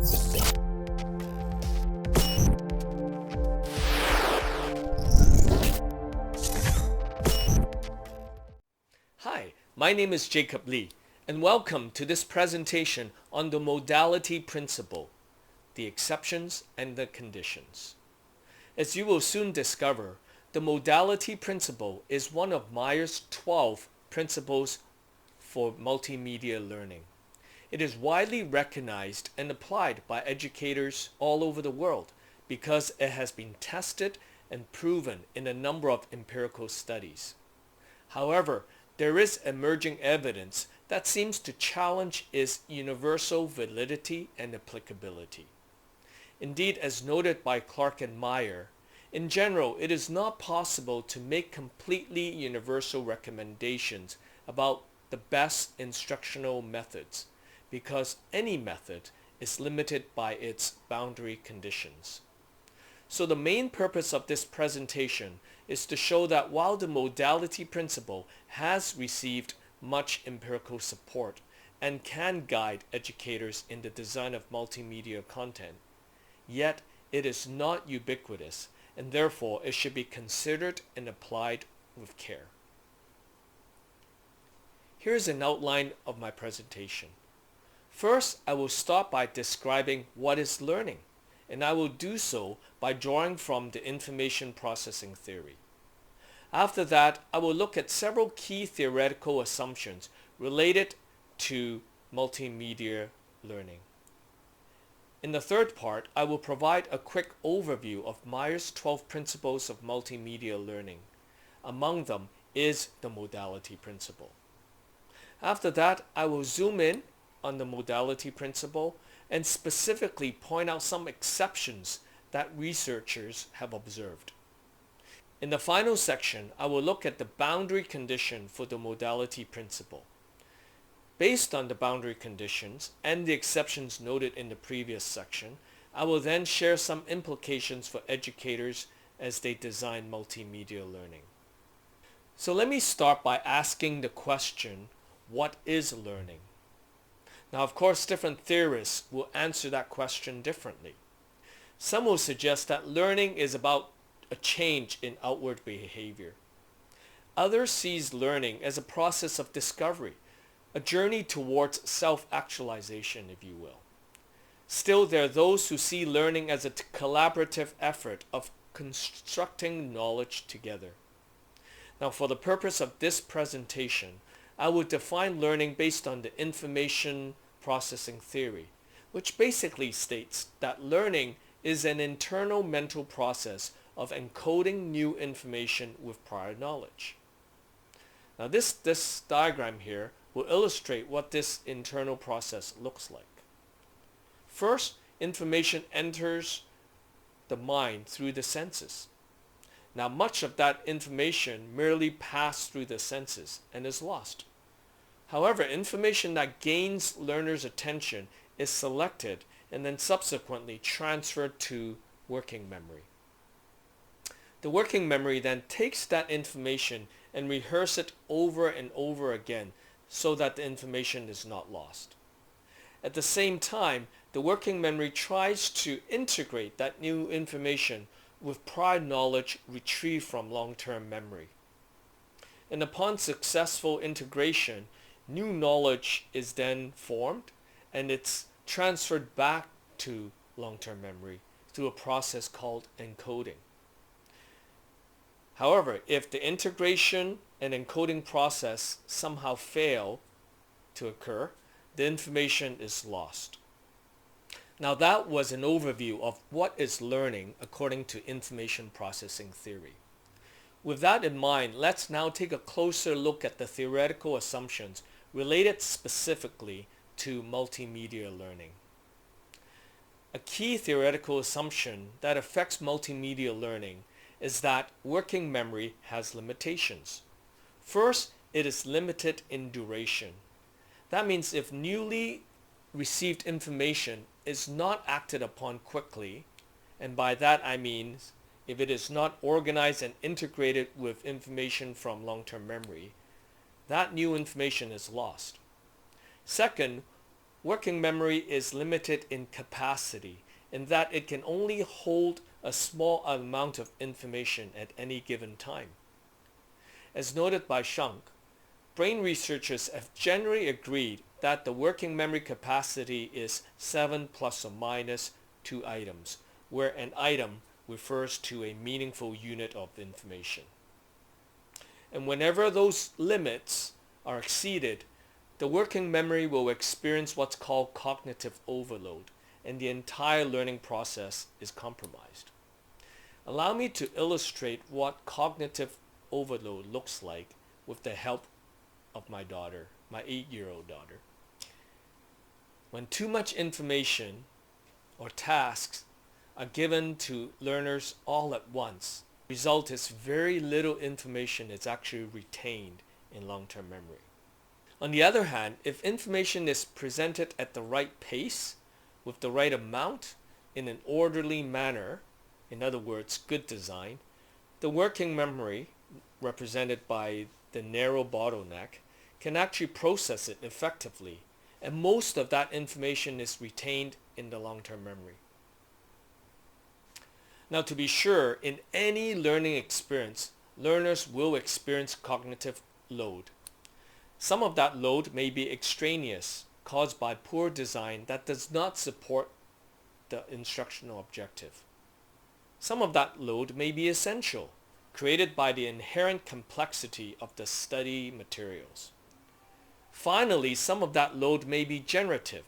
Hi, my name is Jacob Lee, and welcome to this presentation on the modality principle, the exceptions and the conditions. As you will soon discover, the modality principle is one of Meyer's 12 principles for multimedia learning. It is widely recognized and applied by educators all over the world because it has been tested and proven in a number of empirical studies. However, there is emerging evidence that seems to challenge its universal validity and applicability. Indeed, as noted by Clark and Meyer, in general, it is not possible to make completely universal recommendations about the best instructional methods because any method is limited by its boundary conditions. So the main purpose of this presentation is to show that while the modality principle has received much empirical support and can guide educators in the design of multimedia content, yet it is not ubiquitous and therefore it should be considered and applied with care. Here's an outline of my presentation. First, I will start by describing what is learning, and I will do so by drawing from the information processing theory. After that, I will look at several key theoretical assumptions related to multimedia learning. In the third part, I will provide a quick overview of Meyer's 12 principles of multimedia learning. Among them is the modality principle. After that, I will zoom in on the modality principle and specifically point out some exceptions that researchers have observed. In the final section, I will look at the boundary condition for the modality principle. Based on the boundary conditions and the exceptions noted in the previous section, I will then share some implications for educators as they design multimedia learning. So let me start by asking the question, what is learning? Now, of course, different theorists will answer that question differently. Some will suggest that learning is about a change in outward behavior. Others sees learning as a process of discovery, a journey towards self-actualization, if you will. Still, there are those who see learning as a collaborative effort of constructing knowledge together. Now, for the purpose of this presentation, I will define learning based on the information processing theory, which basically states that learning is an internal mental process of encoding new information with prior knowledge. Now this diagram here will illustrate what this internal process looks like. First, information enters the mind through the senses. Now much of that information merely passed through the senses and is lost. However, information that gains learners' attention is selected and then subsequently transferred to working memory. The working memory then takes that information and rehearses it over and over again so that the information is not lost. At the same time, the working memory tries to integrate that new information with prior knowledge retrieved from long-term memory. And upon successful integration, new knowledge is then formed and it's transferred back to long-term memory through a process called encoding. However, if the integration and encoding process somehow fail to occur, the information is lost. Now that was an overview of what is learning according to information processing theory. With that in mind, let's now take a closer look at the theoretical assumptions related specifically to multimedia learning. A key theoretical assumption that affects multimedia learning is that working memory has limitations. First, it is limited in duration. That means if newly received information is not acted upon quickly, and by that I mean if it is not organized and integrated with information from long-term memory, that new information is lost. Second, working memory is limited in capacity in that it can only hold a small amount of information at any given time. As noted by Shunk, brain researchers have generally agreed that the working memory capacity is 7 plus or minus 2 items, where an item refers to a meaningful unit of information. And whenever those limits are exceeded, the working memory will experience what's called cognitive overload, and the entire learning process is compromised. Allow me to illustrate what cognitive overload looks like with the help of my daughter, my 8-year-old daughter. When too much information or tasks are given to learners all at once, the result is very little information is actually retained in long-term memory. On the other hand, if information is presented at the right pace, with the right amount, in an orderly manner, in other words, good design, the working memory, represented by the narrow bottleneck, can actually process it effectively, and most of that information is retained in the long-term memory. Now, to be sure, in any learning experience, learners will experience cognitive load. Some of that load may be extraneous, caused by poor design that does not support the instructional objective. Some of that load may be essential, created by the inherent complexity of the study materials. Finally, some of that load may be generative,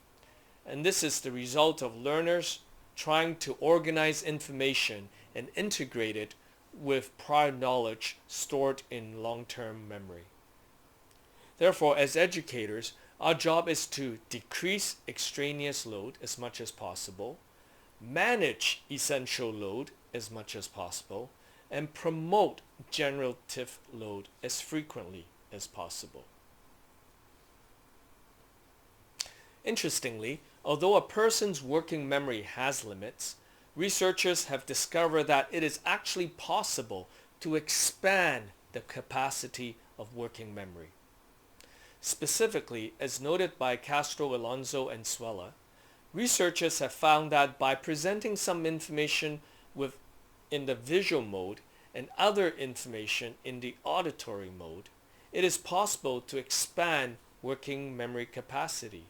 and this is the result of learners trying to organize information and integrate it with prior knowledge stored in long-term memory. Therefore, as educators, our job is to decrease extraneous load as much as possible, manage essential load as much as possible, and promote generative load as frequently as possible. Interestingly, although a person's working memory has limits, researchers have discovered that it is actually possible to expand the capacity of working memory. Specifically, as noted by Castro, Alonso, and Suella, researchers have found that by presenting some information in the visual mode and other information in the auditory mode, it is possible to expand working memory capacity.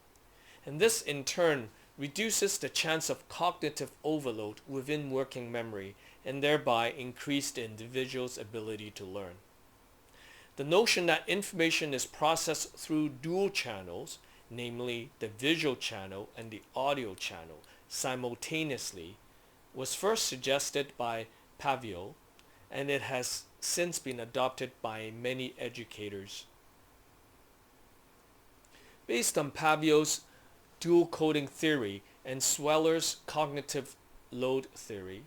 And this in turn reduces the chance of cognitive overload within working memory and thereby increase the individual's ability to learn. The notion that information is processed through dual channels, namely the visual channel and the audio channel, simultaneously, was first suggested by Pavio, and it has since been adopted by many educators. Based on Pavio's dual coding theory and Sueller's cognitive load theory,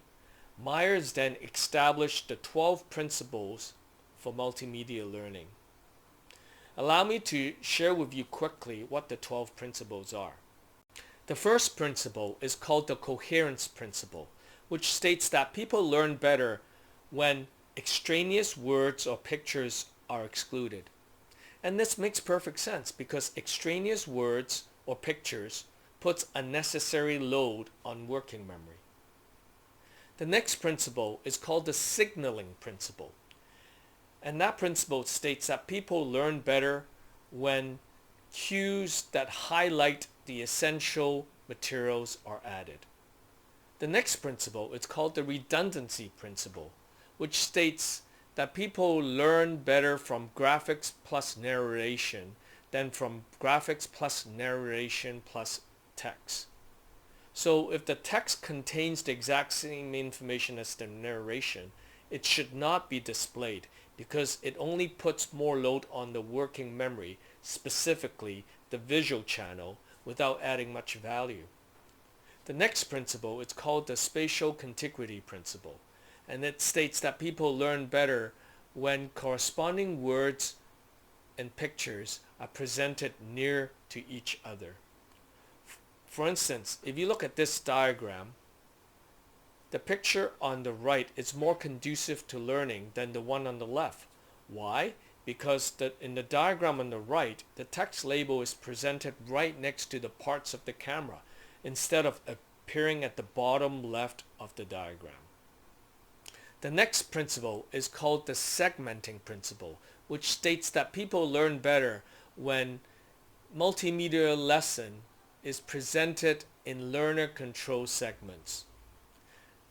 Myers then established the 12 principles for multimedia learning. Allow me to share with you quickly what the 12 principles are. The first principle is called the coherence principle, which states that people learn better when extraneous words or pictures are excluded. And this makes perfect sense because extraneous words or pictures puts unnecessary load on working memory. The next principle is called the signaling principle. And that principle states that people learn better when cues that highlight the essential materials are added. The next principle is called the redundancy principle, which states that people learn better from graphics plus narration than from graphics plus narration plus text. So if the text contains the exact same information as the narration, it should not be displayed because it only puts more load on the working memory, specifically the visual channel, without adding much value. The next principle is called the spatial contiguity principle, and it states that people learn better when corresponding words and pictures are presented near to each other. For instance, if you look at this diagram, the picture on the right is more conducive to learning than the one on the left. Why? because in the diagram on the right, the text label is presented right next to the parts of the camera instead of appearing at the bottom left of the diagram. The next principle is called the segmenting principle, which states that people learn better when multimedia lesson is presented in learner control segments.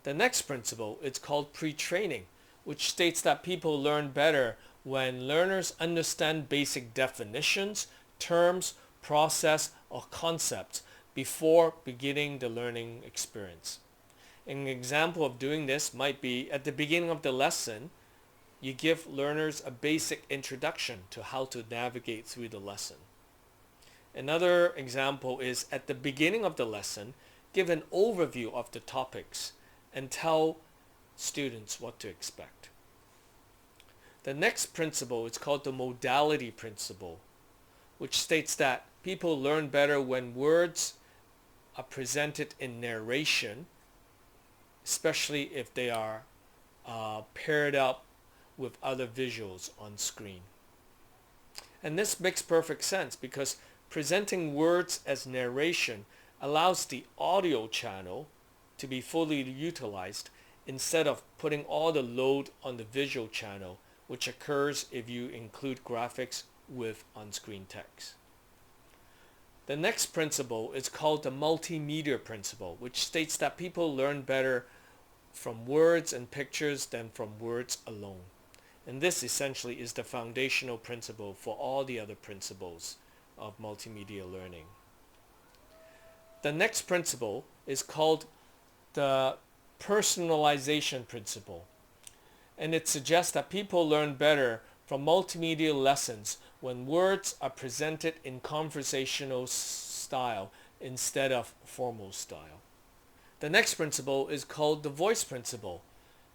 The next principle is called pre-training, which states that people learn better when learners understand basic definitions, terms, process, or concepts before beginning the learning experience. An example of doing this might be at the beginning of the lesson, you give learners a basic introduction to how to navigate through the lesson. Another example is at the beginning of the lesson, give an overview of the topics and tell students what to expect. The next principle is called the modality principle, which states that people learn better when words are presented in narration, especially if they are paired up with other visuals on screen. And this makes perfect sense because presenting words as narration allows the audio channel to be fully utilized instead of putting all the load on the visual channel, which occurs if you include graphics with on-screen text. The next principle is called the multimedia principle, which states that people learn better from words and pictures than from words alone. And this essentially is the foundational principle for all the other principles of multimedia learning. The next principle is called the personalization principle, and it suggests that people learn better from multimedia lessons when words are presented in conversational style instead of formal style. The next principle is called the voice principle,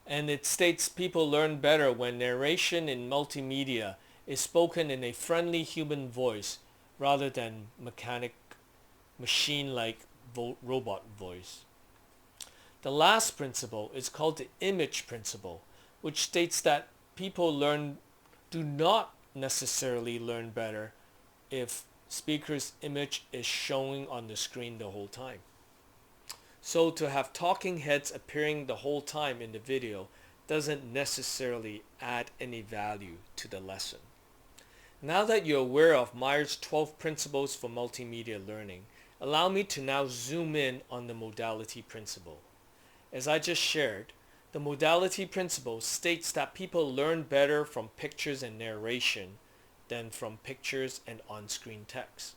and it states people learn better when narration in multimedia is spoken in a friendly human voice rather than machine-like robot voice. The last principle is called the image principle, which states that people do not necessarily learn better if speaker's image is showing on the screen the whole time. So to have talking heads appearing the whole time in the video doesn't necessarily add any value to the lesson. Now that you're aware of Meyer's 12 principles for multimedia learning, allow me to now zoom in on the modality principle. As I just shared, the modality principle states that people learn better from pictures and narration than from pictures and on-screen text.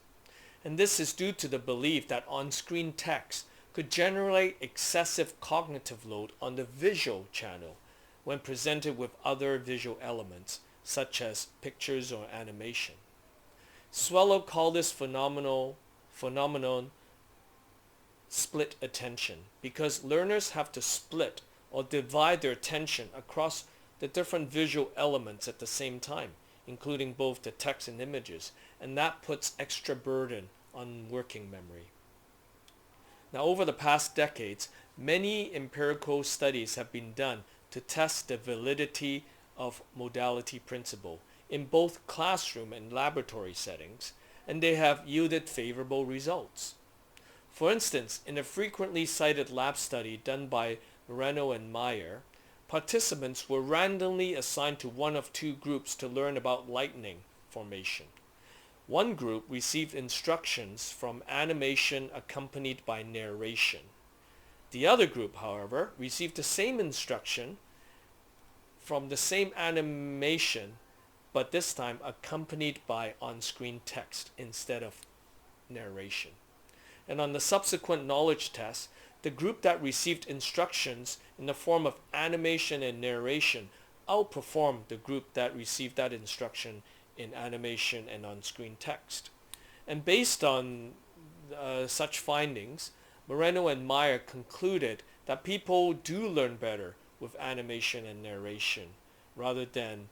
And this is due to the belief that on-screen text could generate excessive cognitive load on the visual channel when presented with other visual elements such as pictures or animation. Swallow called this phenomenon split attention because learners have to split or divide their attention across the different visual elements at the same time, including both the text and images, and that puts extra burden on working memory. Now, over the past decades, many empirical studies have been done to test the validity of modality principle in both classroom and laboratory settings, and they have yielded favorable results. For instance, in a frequently cited lab study done by Moreno and Meyer, participants were randomly assigned to one of two groups to learn about lightning formation. One group received instructions from animation accompanied by narration. The other group, however, received the same instruction from the same animation, but this time accompanied by on-screen text instead of narration. And on the subsequent knowledge test, the group that received instructions in the form of animation and narration outperformed the group that received that instruction in animation and on-screen text. And based on such findings, Moreno and Meyer concluded that people do learn better with animation and narration rather than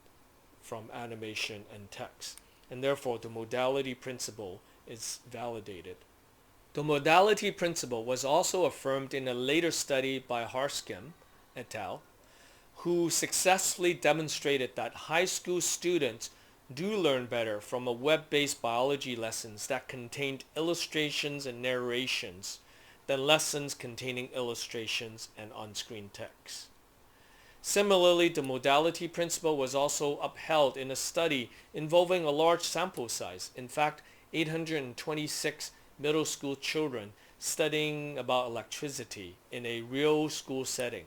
from animation and text. And therefore, the modality principle is validated. The modality principle was also affirmed in a later study by Harskim et al., who successfully demonstrated that high school students do learn better from a web-based biology lessons that contained illustrations and narrations than lessons containing illustrations and on-screen text. Similarly, the modality principle was also upheld in a study involving a large sample size. In fact, 826 middle school children studying about electricity in a real school setting.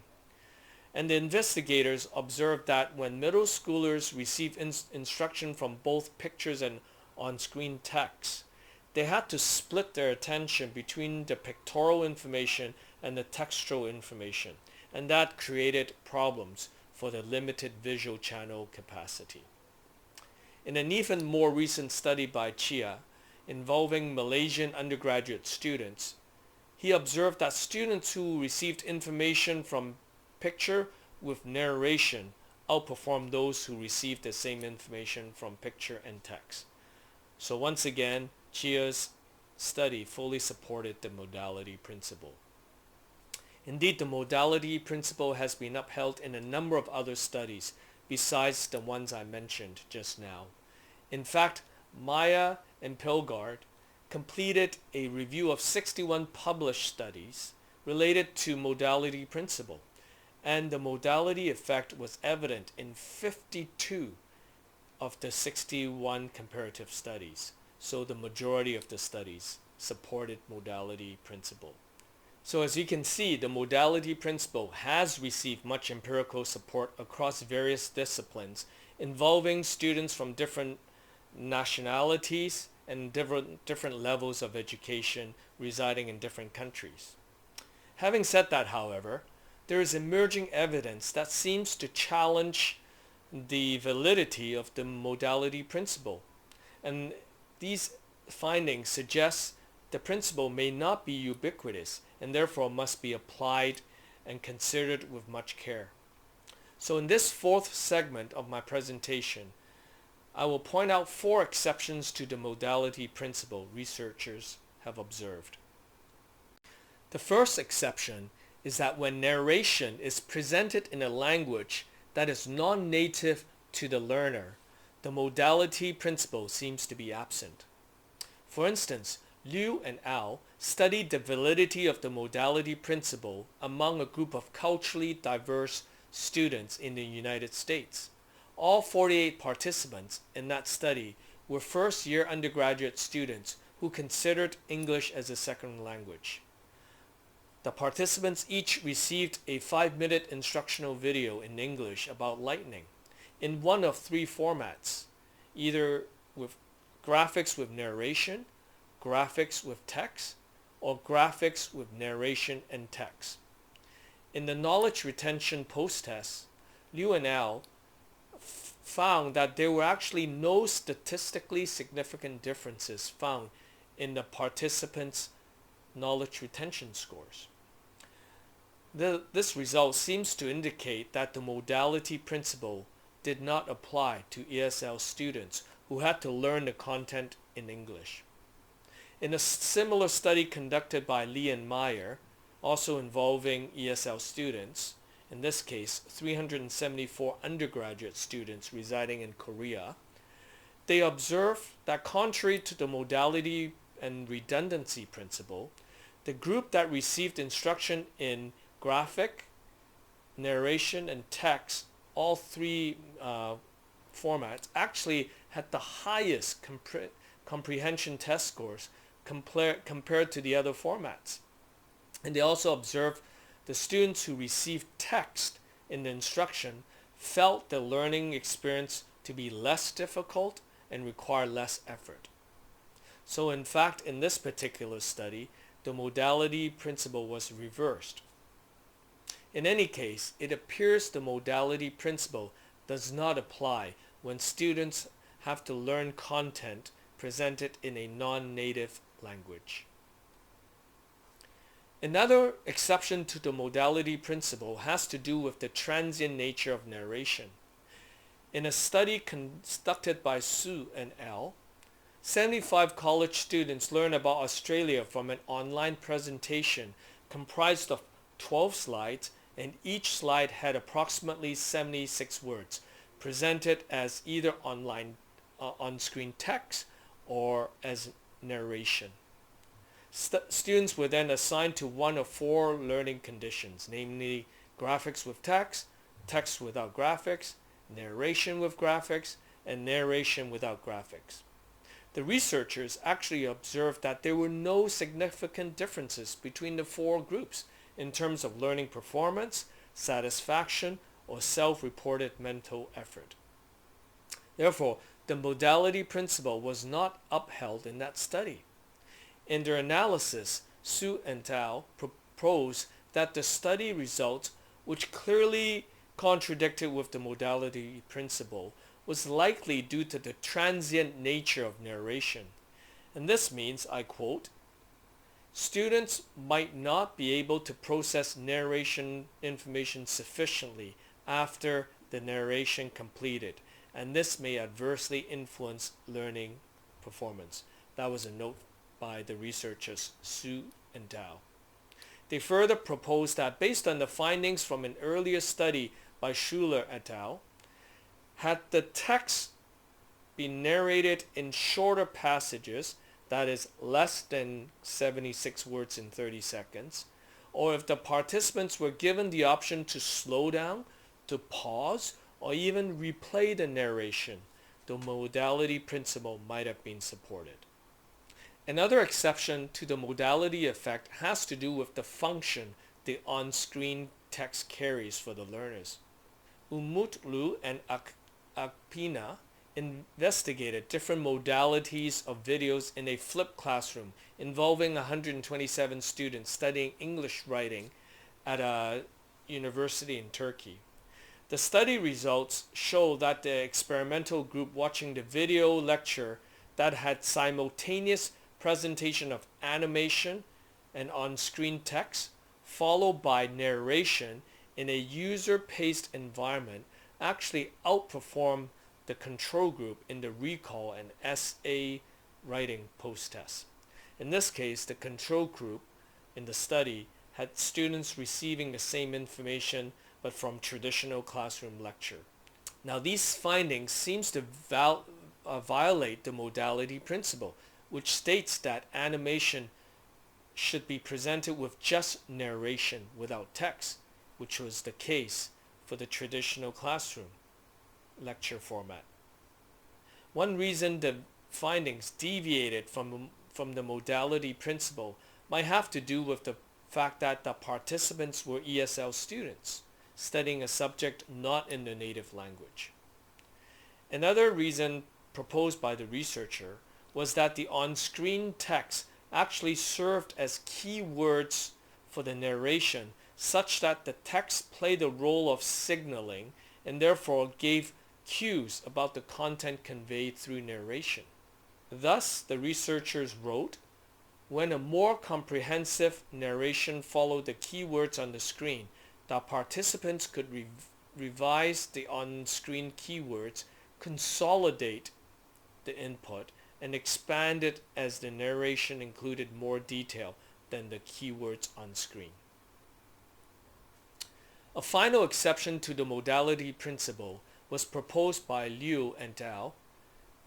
And the investigators observed that when middle schoolers received instruction from both pictures and on-screen text, they had to split their attention between the pictorial information and the textual information, and that created problems for the limited visual channel capacity. In an even more recent study by Chia involving Malaysian undergraduate students, he observed that students who received information from picture with narration outperformed those who received the same information from picture and text. So once again, Chia's study fully supported the modality principle. Indeed, the modality principle has been upheld in a number of other studies besides the ones I mentioned just now. In fact, Maya and Pilgard completed a review of 61 published studies related to modality principle, and the modality effect was evident in 52 of the 61 comparative studies. So the majority of the studies supported modality principle. So as you can see, the modality principle has received much empirical support across various disciplines involving students from different nationalities and different levels of education residing in different countries. Having said that, however, there is emerging evidence that seems to challenge the validity of the modality principle. And these findings suggest the principle may not be ubiquitous and therefore must be applied and considered with much care. So in this fourth segment of my presentation, I will point out 4 exceptions to the modality principle researchers have observed. The first exception is that when narration is presented in a language that is non-native to the learner, the modality principle seems to be absent. For instance, Liu and Al studied the validity of the modality principle among a group of culturally diverse students in the United States. All 48 participants in that study were first-year undergraduate students who considered English as a second language. The participants each received a 5-minute instructional video in English about lightning in one of 3 formats, either with graphics with narration, graphics with text, or graphics with narration and text. In the knowledge retention post-test, Liu and Al found that there were actually no statistically significant differences found in the participants' knowledge retention scores. This result seems to indicate that the modality principle did not apply to ESL students who had to learn the content in English. In a similar study conducted by Lee and Meyer, also involving ESL students, in this case 374 undergraduate students residing in Korea, they observed that contrary to the modality and redundancy principle, the group that received instruction in graphic, narration, and text, all 3 formats, actually had the highest comprehension test scores compared to the other formats. And they also observed the students who received text in the instruction felt the learning experience to be less difficult and require less effort. So in fact, in this particular study, the modality principle was reversed. In any case, it appears the modality principle does not apply when students have to learn content presented in a non-native language. Another exception to the modality principle has to do with the transient nature of narration. In a study conducted by Su and Al, 75 college students learned about Australia from an online presentation comprised of 12 slides, and each slide had approximately 76 words, presented as either online on-screen text or as narration. Students were then assigned to one of four learning conditions, namely graphics with text, text without graphics, narration with graphics, and narration without graphics. The researchers actually observed that there were no significant differences between the four groups in terms of learning performance, satisfaction, or self-reported mental effort. Therefore, the modality principle was not upheld in that study. In their analysis, Su and Tao proposed that the study results, which clearly contradicted with the modality principle, was likely due to the transient nature of narration. And this means, I quote, students might not be able to process narration information sufficiently after the narration completed, and this may adversely influence learning performance. That was a note by the researchers Su and Tao. They further proposed that based on the findings from an earlier study by Schuler et al., had the text been narrated in shorter passages, that is less than 76 words in 30 seconds, or if the participants were given the option to slow down, to pause, or even replay the narration, the modality principle might have been supported. Another exception to the modality effect has to do with the function the on-screen text carries for the learners. Umutlu and Akpina investigated different modalities of videos in a flipped classroom involving 127 students studying English writing at a university in Turkey. The study results show that the experimental group watching the video lecture that had simultaneous presentation of animation and on-screen text followed by narration in a user-paced environment actually outperformed the control group in the recall and essay writing post-test. In this case, the control group in the study had students receiving the same information but from traditional classroom lecture. Now these findings seems to violate the modality principle, which states that animation should be presented with just narration without text, which was the case for the traditional classroom lecture format. One reason the findings deviated from the modality principle might have to do with the fact that the participants were ESL students studying a subject not in the native language. Another reason proposed by the researcher was that the on-screen text actually served as keywords for the narration such that the text played the role of signaling and therefore gave cues about the content conveyed through narration. Thus, the researchers wrote, when a more comprehensive narration followed the keywords on the screen, the participants could revise the on-screen keywords, consolidate the input, and expand it as the narration included more detail than the keywords on screen. A final exception to the modality principle was proposed by Liu and Tao.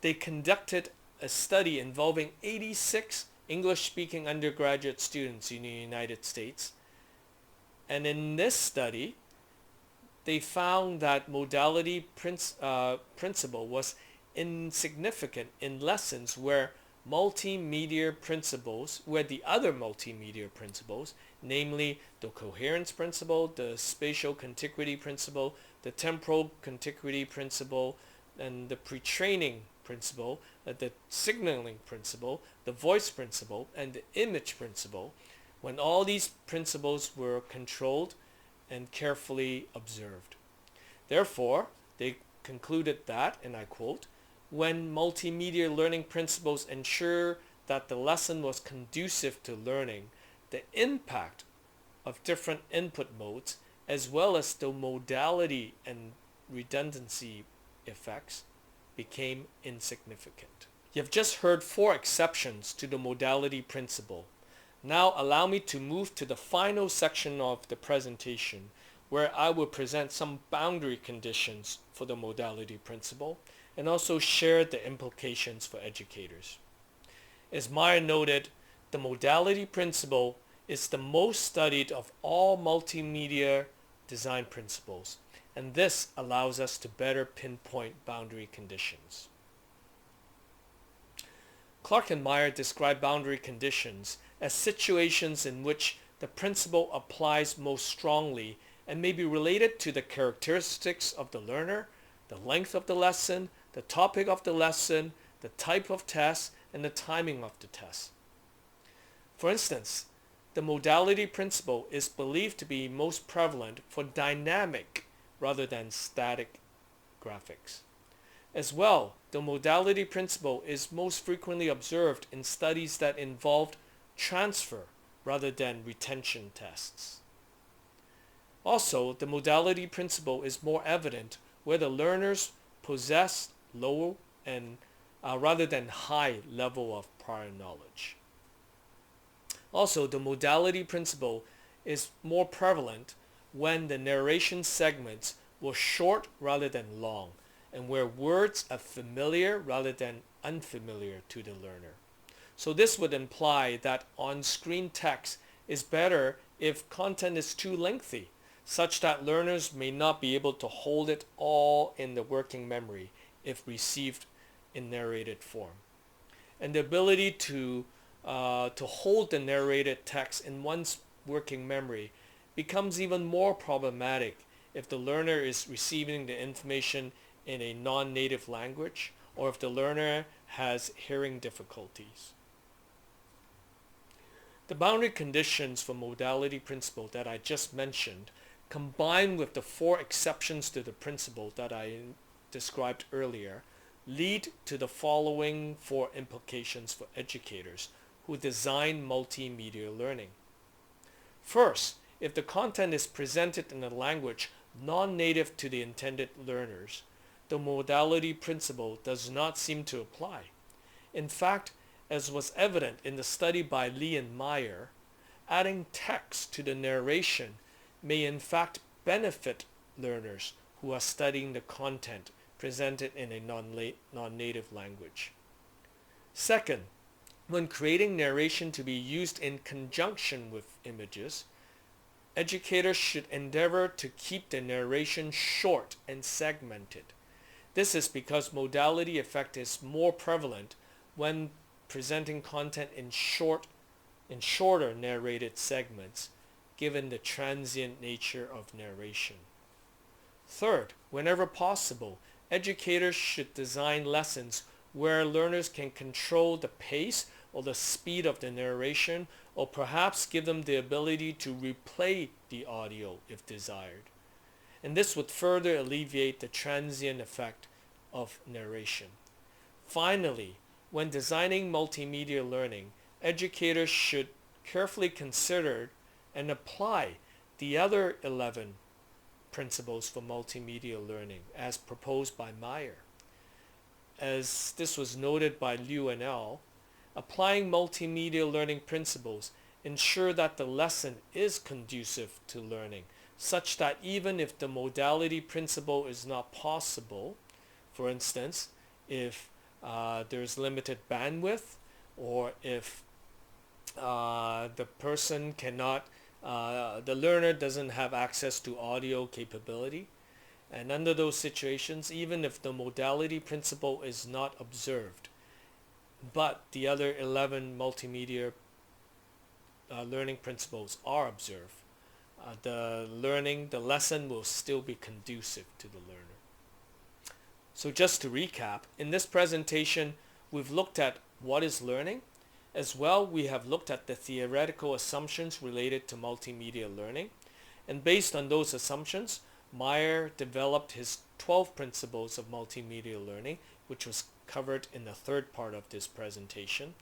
They conducted a study involving 86 English-speaking undergraduate students in the United States. And in this study, they found that modality principle was insignificant in lessons where the other multimedia principles, namely the coherence principle, the spatial contiguity principle, the temporal contiguity principle, and the pre-training principle, the signaling principle, the voice principle, and the image principle, when all these principles were controlled and carefully observed. Therefore, they concluded that, and I quote, when multimedia learning principles ensure that the lesson was conducive to learning, the impact of different input modes, as well as the modality and redundancy effects, became insignificant. You've just heard 4 exceptions to the modality principle. Now allow me to move to the final section of the presentation, where I will present some boundary conditions for the modality principle, and also shared the implications for educators. As Meyer noted, the modality principle is the most studied of all multimedia design principles, and this allows us to better pinpoint boundary conditions. Clark and Meyer describe boundary conditions as situations in which the principle applies most strongly and may be related to the characteristics of the learner, the length of the lesson, the topic of the lesson, the type of test, and the timing of the test. For instance, the modality principle is believed to be most prevalent for dynamic rather than static graphics. As well, the modality principle is most frequently observed in studies that involved transfer rather than retention tests. Also, the modality principle is more evident where the learners possess low and rather than high level of prior knowledge. Also, the modality principle is more prevalent when the narration segments were short rather than long, and where words are familiar rather than unfamiliar to the learner. So this would imply that on-screen text is better if content is too lengthy, such that learners may not be able to hold it all in the working memory if received in narrated form. And the ability to hold the narrated text in one's working memory becomes even more problematic if the learner is receiving the information in a non-native language or if the learner has hearing difficulties. The boundary conditions for modality principle that I just mentioned, combined with the 4 exceptions to the principle that I described earlier, lead to the following 4 implications for educators who design multimedia learning. First, if the content is presented in a language non-native to the intended learners, the modality principle does not seem to apply. In fact, as was evident in the study by Lee and Meyer, adding text to the narration may in fact benefit learners who are studying the content presented in a non-native language. Second, when creating narration to be used in conjunction with images, educators should endeavor to keep the narration short and segmented. This is because modality effect is more prevalent when presenting content in shorter narrated segments, given the transient nature of narration. Third, whenever possible, educators should design lessons where learners can control the pace or the speed of the narration, or perhaps give them the ability to replay the audio if desired. And this would further alleviate the transient effect of narration. Finally, when designing multimedia learning, educators should carefully consider and apply the other 11 principles for multimedia learning as proposed by Meyer. As this was noted by Liu and L., applying multimedia learning principles ensure that the lesson is conducive to learning, such that even if the modality principle is not possible, for instance, if there's limited bandwidth, or if the person cannot, the learner doesn't have access to audio capability, and under those situations, even if the modality principle is not observed, but the other 11 multimedia learning principles are observed, the lesson will still be conducive to the learner. So just to recap, in this presentation, we've looked at what is learning. As well, we have looked at the theoretical assumptions related to multimedia learning. And based on those assumptions, Meyer developed his 12 principles of multimedia learning, which was covered in the third part of this presentation.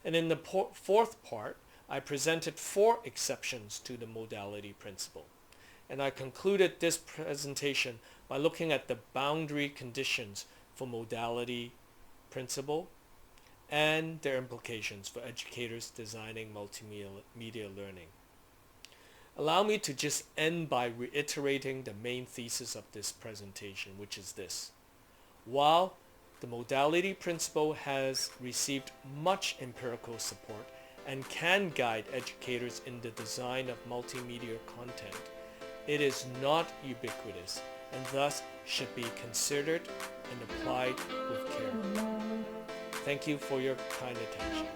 And in the fourth part, I presented 4 exceptions to the modality principle. And I concluded this presentation by looking at the boundary conditions for modality principle and their implications for educators designing multimedia learning. Allow me to just end by reiterating the main thesis of this presentation, which is this. While The modality principle has received much empirical support and can guide educators in the design of multimedia content. It is not ubiquitous and thus should be considered and applied with care. Thank you for your kind attention.